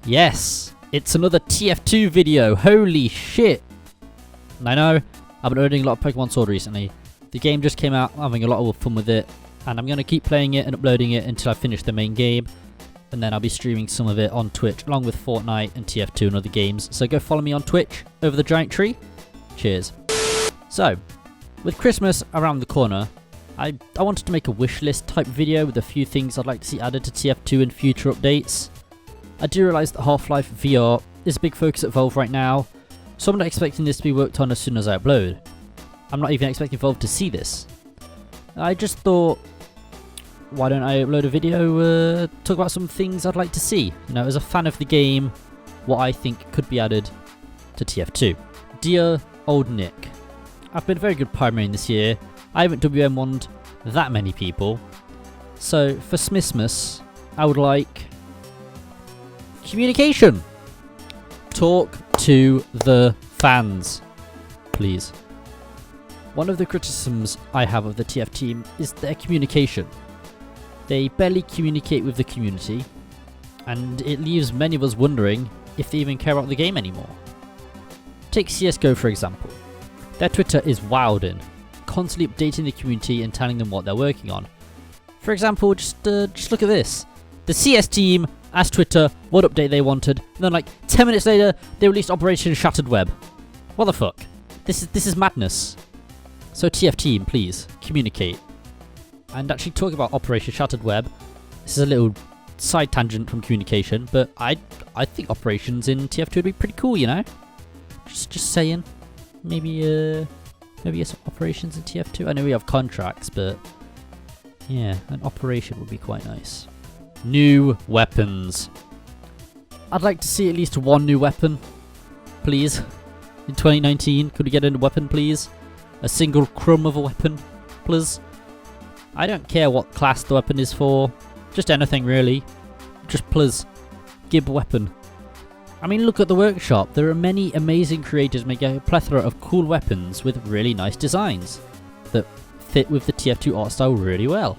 Yes, it's another TF2 video. Holy shit. I know, I've been earning a lot of Pokemon Sword recently. The game just came out, I'm having a lot of fun with it, and I'm going to keep playing it and uploading it until I finish the main game, and then I'll be streaming some of it on Twitch along with Fortnite and TF2 and other games. So go follow me on Twitch over the giant tree. Cheers. So, with Christmas around the corner, I wanted to make a wish list type video with a few things I'd like to see added to TF2 in future updates. I do realise that Half-Life VR is a big focus at Valve right now, so I'm not expecting this to be worked on as soon as I upload. I'm not even expecting Valve to see this. I just thought, why don't I upload a video, talk about some things I'd like to see, you know, as a fan of the game, what I think could be added to TF2. Dear old Nick, I've been a very good Primarine this year. I haven't WM1'd that many people, so for Smissmas, I would like communication. Talk to the fans, please. One of the criticisms I have of the TF team is their communication. They barely communicate with the community, and it leaves many of us wondering if they even care about the game anymore. Take CSGO for example. Their Twitter is wildin', constantly updating the community and telling them what they're working on. For example, just look at this. The CS team asked Twitter what update they wanted, and then like 10 minutes later, they released Operation Shattered Web. What the fuck? This is madness. So TF team, please, communicate. And actually talk about Operation Shattered Web. This is a little side tangent from communication, but I think operations in TF2 would be pretty cool, you know? Just saying. Maybe get some operations in TF2. I know we have contracts, but yeah, an operation would be quite nice. New weapons. I'd like to see at least one new weapon, please. In 2019, could we get a weapon, please? A single crumb of a weapon, please. I don't care what class the weapon is for. Just anything, really. Just please, give a weapon. I mean, look at the workshop. There are many amazing creators making a plethora of cool weapons with really nice designs that fit with the TF2 art style really well.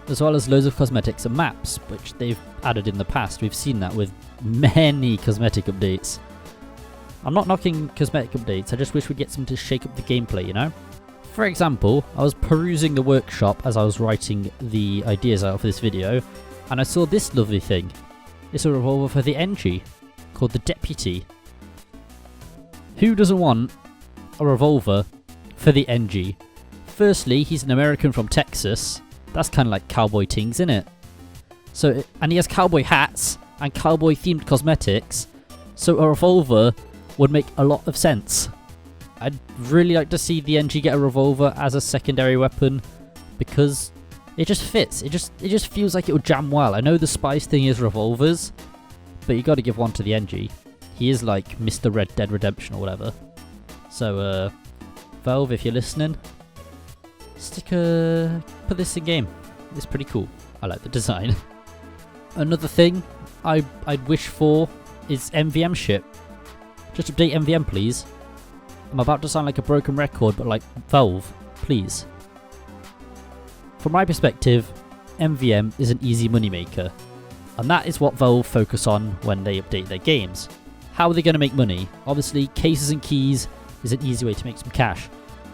As well as loads of cosmetics and maps, which they've added in the past. We've seen that with many cosmetic updates. I'm not knocking cosmetic updates, I just wish we'd get some to shake up the gameplay, you know? For example, I was perusing the workshop as I was writing the ideas out for this video, and I saw this lovely thing. It's a revolver for the NG, called the Deputy. Who doesn't want a revolver for the NG? Firstly, he's an American from Texas. That's kind of like cowboy things, isn't it? So, and he has cowboy hats and cowboy themed cosmetics, so a revolver would make a lot of sense. I'd really like to see the NG get a revolver as a secondary weapon because it just fits. It just feels like it would jam well. I know the spice thing is revolvers, but you got to give one to the NG. He is like Mr. Red Dead Redemption or whatever. So, Valve, if you're listening, put this in game. It's pretty cool. I like the design. Another thing I'd wish for is MVM ship. Just update MVM, please. I'm about to sound like a broken record, but like, Valve, please. From my perspective, MVM is an easy moneymaker. And that is what Valve focus on when they update their games. How are they going to make money? Obviously, cases and keys is an easy way to make some cash.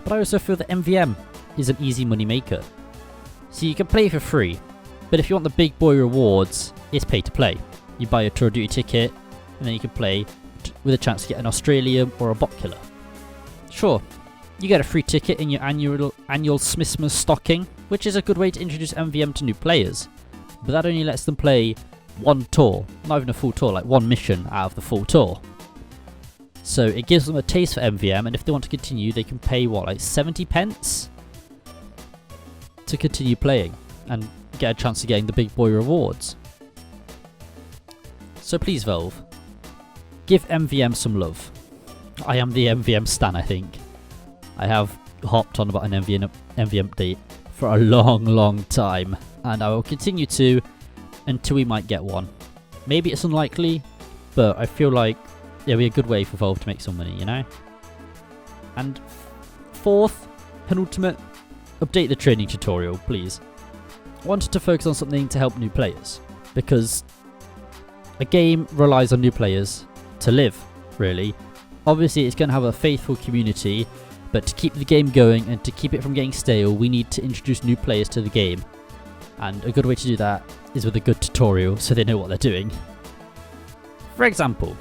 But I also feel that MVM is an easy moneymaker. So you can play for free, but if you want the big boy rewards, it's pay to play. You buy a Tour of Duty ticket, and then you can play with a chance to get an Australian or a bot killer. Sure, you get a free ticket in your annual Smissmas stocking, which is a good way to introduce MVM to new players. But that only lets them play one tour, not even a full tour, like one mission out of the full tour. So it gives them a taste for MVM, and if they want to continue, they can pay what, like 70 pence to continue playing and get a chance of getting the big boy rewards. So please, Valve, give MVM some love. I am the MVM stan, I think. I have hopped on about an MVM update for a long time, and I will continue to until we might get one. Maybe it's unlikely, but I feel like it'll be a good way for Valve to make some money, you know? And fourth, penultimate, update the training tutorial, please. I wanted to focus on something to help new players, because a game relies on new players to live, really. Obviously, it's going to have a faithful community, but to keep the game going and to keep it from getting stale, we need to introduce new players to the game. And a good way to do that is with a good tutorial so they know what they're doing. For example,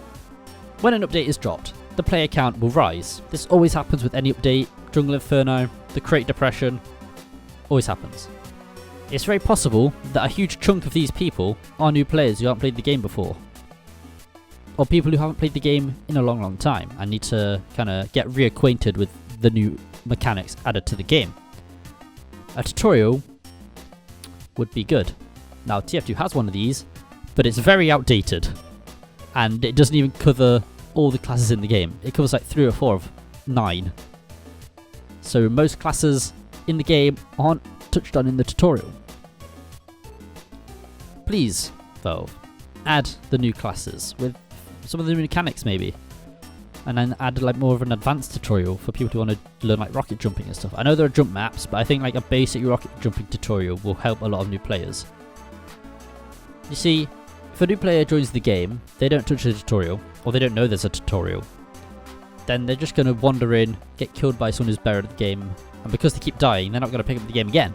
when an update is dropped, the player count will rise. This always happens with any update. Jungle Inferno, the Crate Depression, always happens. It's very possible that a huge chunk of these people are new players who haven't played the game before. Or people who haven't played the game in a long time and need to kind of get reacquainted with the new mechanics added to the game. A tutorial would be good. Now TF2 has one of these, but it's very outdated and it doesn't even cover all the classes in the game. It covers like 3 or 4 of 9. So most classes in the game aren't touched on in the tutorial. Please, though, add the new classes with some of the mechanics maybe, and then add like more of an advanced tutorial for people who want to learn like rocket jumping and stuff. I know there are jump maps, but I think like a basic rocket jumping tutorial will help a lot of new players. You see, if a new player joins the game, they don't touch the tutorial, or they don't know there's a tutorial, then they're just going to wander in, get killed by someone who's better at the game, and because they keep dying, they're not going to pick up the game again.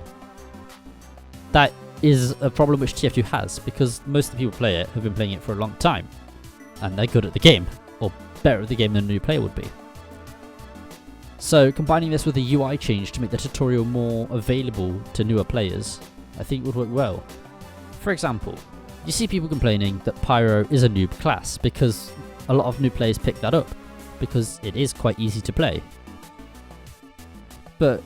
That is a problem which TF2 has, because most of the people who play it have been playing it for a long time, and they're good at the game, or better at the game than a new player would be. So combining this with a UI change to make the tutorial more available to newer players, I think would work well. For example, you see people complaining that Pyro is a noob class because a lot of new players pick that up, because it is quite easy to play. But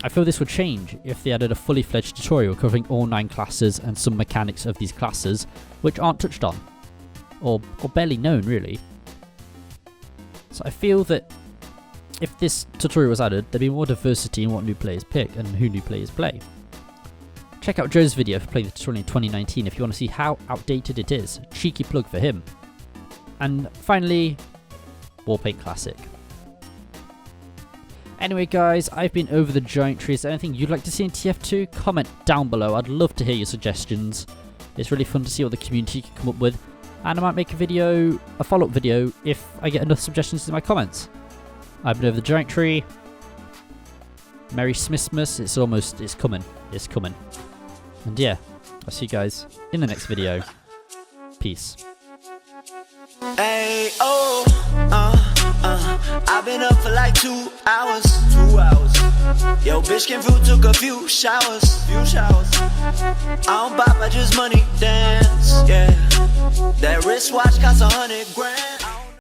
I feel this would change if they added a fully fledged tutorial covering all 9 classes and some mechanics of these classes which aren't touched on, or barely known really. So I feel that if this tutorial was added, there'd be more diversity in what new players pick and who new players play. Check out Joe's video for playing the tutorial in 2019 if you want to see how outdated it is. Cheeky plug for him. And finally, Warpaint Classic. Anyway guys, I've been over the giant tree. Is there anything you'd like to see in TF2? Comment down below, I'd love to hear your suggestions. It's really fun to see what the community can come up with. And I might make a follow-up video if I get enough suggestions in my comments. I've been over the giant tree. Merry Smissmas, it's coming. And yeah, I'll see you guys in the next video. Peace. Hey, oh, I've been up for like 2 hours. 2 hours. Yo, bitch came through, took a few showers. I don't bop, I just money dance, yeah. That wristwatch costs 100 grand.